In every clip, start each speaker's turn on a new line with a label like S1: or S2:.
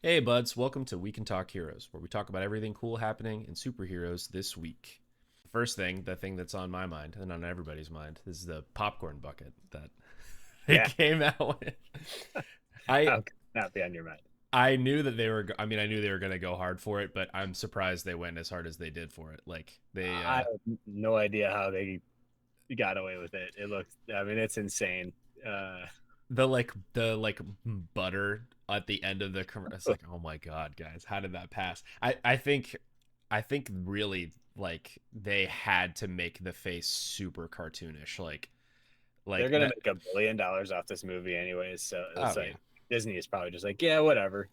S1: Hey, buds, welcome to We Can Talk Heroes, where we talk about everything cool happening in superheroes this week. First thing, the thing that's on my mind and on everybody's mind is the popcorn bucket that they
S2: Yeah,
S1: came out with. I
S2: how could it not be on your mind?
S1: I knew that they were. I mean, I knew they were going to go hard for it, but I'm surprised they went as hard as they did for it. Like they,
S2: I have no idea how they got away with it. It looks, I mean, it's insane. Uh,
S1: the butter at the end of the commercial. It's like, oh my god, guys, how did that pass? I think really like they had to make the face super cartoonish,
S2: they're
S1: like
S2: gonna
S1: that.
S2: make $1 billion off this movie anyways, so it's
S1: Oh yeah,
S2: like Disney is probably just like, yeah, whatever.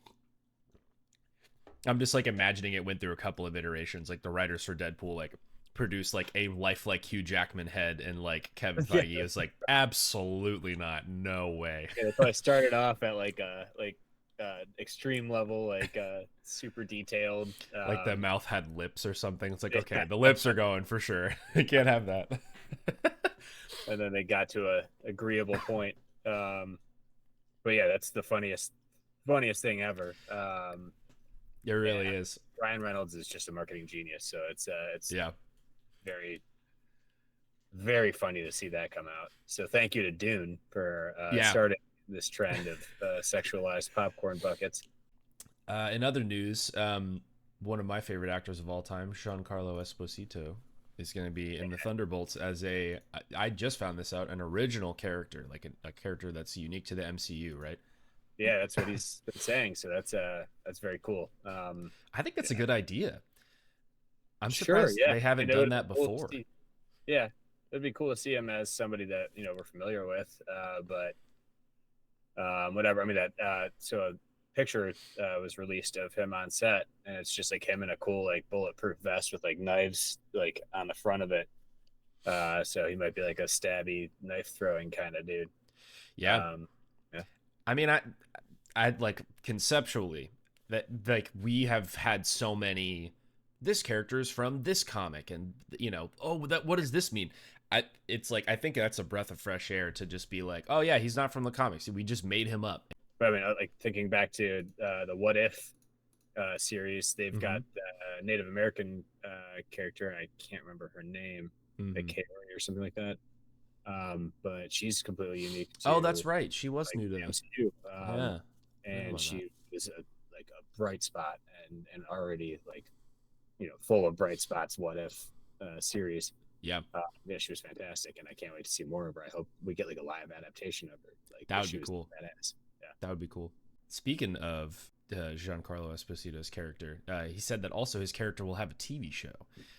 S1: I'm just like imagining it went through a couple of iterations. Like the writers for Deadpool produced like a lifelike Hugh Jackman head, and like Kevin
S2: Yeah,
S1: Feige is like, absolutely not, no way.
S2: they probably started off at extreme level, super detailed.
S1: Like the mouth had lips or something. It's like,
S2: Yeah,
S1: okay, the lips are going for sure. You can't have that.
S2: and then they got to a agreeable point. But yeah, that's the funniest thing ever.
S1: It
S2: And
S1: really is.
S2: Ryan Reynolds is just a marketing genius, so it's
S1: Yeah.
S2: very very funny to see that come out. So thank you to Dune for
S1: Yeah.
S2: starting this trend of sexualized popcorn buckets.
S1: In other news, one of my favorite actors of all time, Giancarlo Esposito, is going to be in the Thunderbolts as I just found this out, an original character, like a character that's unique to the MCU, right?
S2: Yeah, that's what he's been saying. So that's very cool.
S1: I think that's a
S2: Yeah,
S1: good idea. I'm
S2: sure.
S1: surprised
S2: Yeah,
S1: they
S2: I mean
S1: haven't
S2: it
S1: done
S2: would
S1: that
S2: be cool to
S1: before.
S2: see. Yeah, it'd be cool to see him as somebody that we're familiar with. But whatever. I mean that. So a picture was released of him on set, and it's just like him in a cool like bulletproof vest with like knives like on the front of it. So he might be like a stabby knife throwing kind of dude.
S1: Yeah.
S2: Um, yeah,
S1: I mean, I'd like conceptually that like we have had so many this characters from this comic, and oh, that what does this mean? It's like I think that's a breath of fresh air to just be like, oh yeah, he's not from the comics, we just made him up.
S2: but I mean, like thinking back to the What If series, they've
S1: Mm-hmm.
S2: got Native American character. I can't remember her name, like
S1: Mm-hmm.
S2: Carrie or something like that. But she's completely unique
S1: Oh,
S2: to
S1: that's right, she was
S2: like
S1: new to
S2: the
S1: the.
S2: MCU,
S1: Yeah, I forgot
S2: and
S1: about that.
S2: she is a bright spot and already like full of bright spots. What If series.
S1: Yeah,
S2: Yeah, she was fantastic, and I can't wait to see more of her. I hope we get like a live adaptation of her, like
S1: that
S2: because
S1: would
S2: she
S1: be
S2: was
S1: cool.
S2: badass. Yeah.
S1: That would be cool. Speaking of Giancarlo Esposito's character, he said that also his character will have a TV show,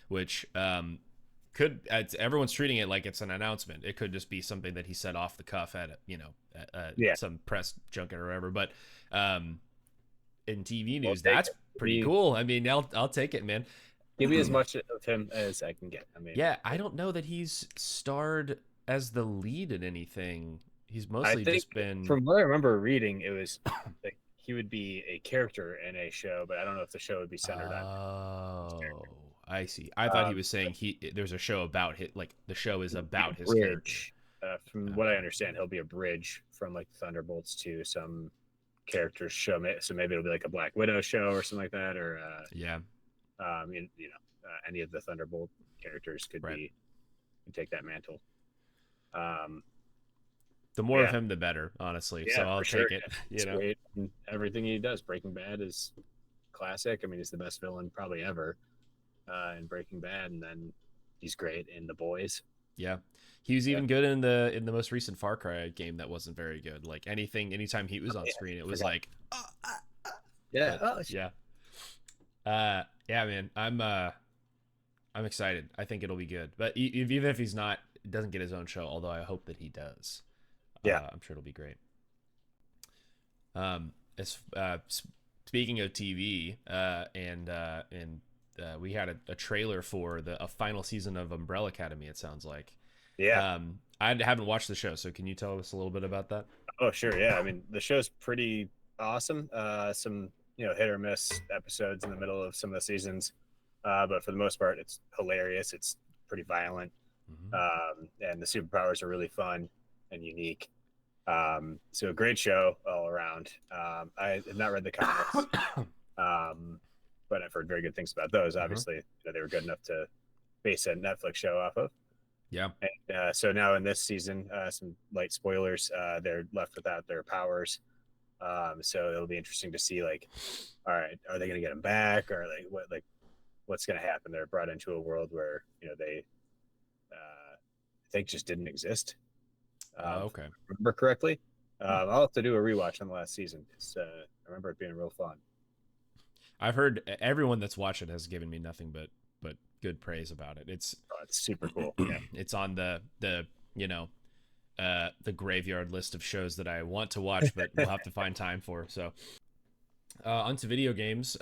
S1: which everyone's treating it like it's an announcement. It could just be something that he said off the cuff at
S2: Yeah,
S1: some press junket or whatever. But in TV
S2: we'll
S1: news,
S2: take
S1: that's
S2: it.
S1: pretty cool. I mean, I'll take it, man.
S2: Give me as much of him as I can get. I mean,
S1: Yeah, I don't know that he's starred as the lead in anything. He's
S2: I
S1: mostly
S2: think
S1: just been.
S2: from what I remember reading, it was like he would be a character in a show, but I don't know if the show would be centered on his
S1: Oh,
S2: character.
S1: I see. I thought he
S2: Um,
S1: was saying there's a show about his, like the show is
S2: he'll be
S1: about
S2: a
S1: his character.
S2: bridge. From what I
S1: Okay.
S2: understand, he'll be a bridge from like Thunderbolts to some character's show. So maybe it'll be like a Black Widow show or something like that, or
S1: Yeah.
S2: any of the Thunderbolt characters
S1: Right.
S2: could take that mantle. Um,
S1: The more of
S2: yeah,
S1: him, the better, honestly. So
S2: yeah,
S1: I'll
S2: for sure.
S1: take it.
S2: Yeah. It's great. And everything he does, Breaking Bad is classic. I mean, he's the best villain probably ever in Breaking Bad, and then he's great in The Boys.
S1: Yeah. He was
S2: Yeah,
S1: even good in the most recent Far Cry game that wasn't very good. Like anytime he was
S2: oh,
S1: on
S2: yeah,
S1: screen, it
S2: I
S1: was
S2: forgot.
S1: like,
S2: Yeah.
S1: but
S2: Oh,
S1: yeah. Yeah, man. I'm excited. I think it'll be good. But even if he's not, doesn't get his own show, although I hope that he does.
S2: yeah.
S1: I'm sure it'll be great. As speaking of TV, we had a trailer for a final season of Umbrella Academy. It sounds like.
S2: Yeah.
S1: I haven't watched the show, so can you tell us a little bit about that?
S2: Oh, sure. Yeah. I mean, the show's pretty awesome. Some hit or miss episodes in the middle of some of the seasons, but for the most part, it's hilarious. It's pretty violent,
S1: Mm-hmm.
S2: and the superpowers are really fun and unique. So a great show all around. I have not read the comics, but I've heard very good things about those.
S1: Uh-huh.
S2: Obviously, they were good enough to base a Netflix show off of.
S1: Yeah.
S2: And so now in this season, some light spoilers, they're left without their powers. So it'll be interesting to see, like, all right, are they going to get them back, or what's going to happen? They're brought into a world where they, I think, just didn't exist.
S1: Okay.
S2: If I remember correctly. I'll have to do a rewatch on the last season. I remember it being real fun.
S1: I've heard everyone that's watched it has given me nothing but good praise about it.
S2: It's super cool. Yeah.
S1: It's on the the graveyard list of shows that I want to watch, but we'll have to find time for. So, onto video games.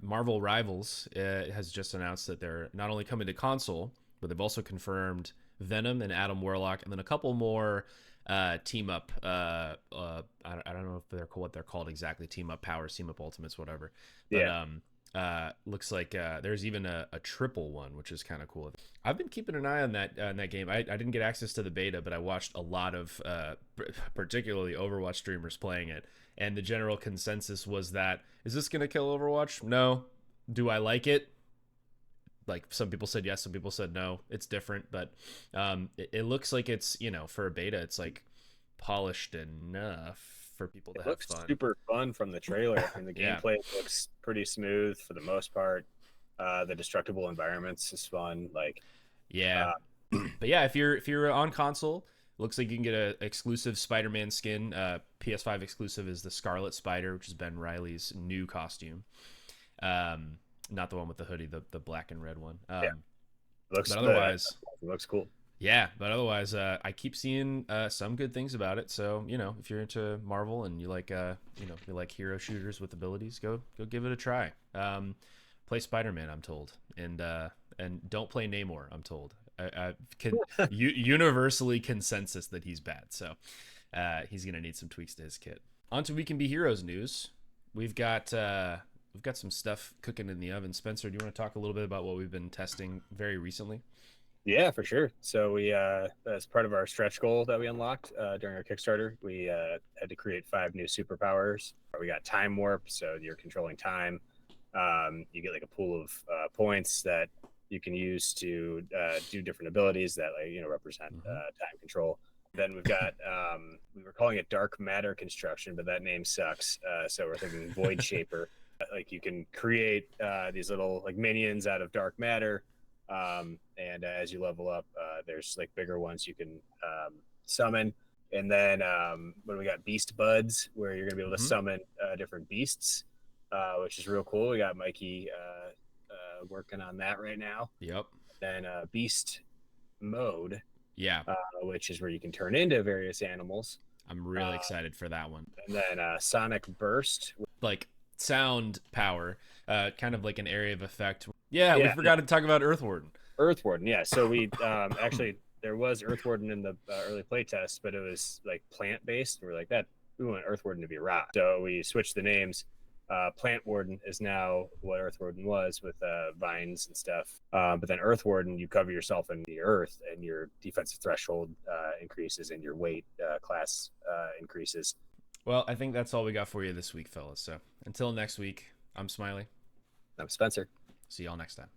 S1: Marvel Rivals has just announced that they're not only coming to console, but they've also confirmed Venom and Adam Warlock, and then a couple more team up. I don't know if what they're called exactly. Team up powers, team up ultimates, whatever. But looks like there's even a triple one, which is kind of cool. I've been keeping an eye on that game. I didn't get access to the beta, but I watched a lot of particularly Overwatch streamers playing it, and the general consensus was that, is this gonna kill Overwatch? No. Do I like it? Like, some people said yes, some people said no. It's different, but it looks like it's, for a beta, it's like polished enough for people to have fun.
S2: Super fun from the trailer. I mean, the gameplay looks pretty smooth for the most part. The destructible environments is fun. Like,
S1: but yeah, if you're on console, looks like you can get a exclusive Spider-Man skin. PS5 exclusive is the Scarlet Spider, which is Ben Reilly's new costume. Not the one with the hoodie, the black and red one.
S2: Looks,
S1: but otherwise,
S2: it looks cool.
S1: Yeah, but otherwise, I keep seeing some good things about it. So, if you're into Marvel and you like hero shooters with abilities, go give it a try. Play Spider-Man, I'm told, and don't play Namor, I'm told. Universally consensus that he's bad, so he's gonna need some tweaks to his kit. On to We Can Be Heroes news. We've got some stuff cooking in the oven. Spencer, do you want to talk a little bit about what we've been testing very recently?
S2: Yeah, for sure. So we, as part of our stretch goal that we unlocked during our Kickstarter, we had to create 5 new superpowers. We got time warp, so you're controlling time. You get like a pool of points that you can use to do different abilities that represent time control. Then we've got we were calling it dark matter construction, but that name sucks. So we're thinking void shaper. Like, you can create these little like minions out of dark matter. And as you level up, there's like bigger ones you can summon. And then when we got beast buds, where you're gonna be able to summon different beasts, which is real cool. We got Mikey working on that right now.
S1: Yep.
S2: Then beast mode,
S1: yeah,
S2: which is where you can turn into various animals.
S1: I'm really excited for that one.
S2: And then sonic burst,
S1: like sound power, kind of like an area of effect. Yeah, we forgot to talk about Earthwarden.
S2: Yeah. So we actually, there was Earthwarden in the early playtest, but it was like plant based. We were like, we want Earthwarden to be rock. So we switched the names. Plant Warden is now what Earthwarden was, with vines and stuff. But then Earthwarden, you cover yourself in the earth, and your defensive threshold increases, and your weight class increases.
S1: Well, I think that's all we got for you this week, fellas. So until next week, I'm Smiley.
S2: I'm Spencer.
S1: See y'all next time.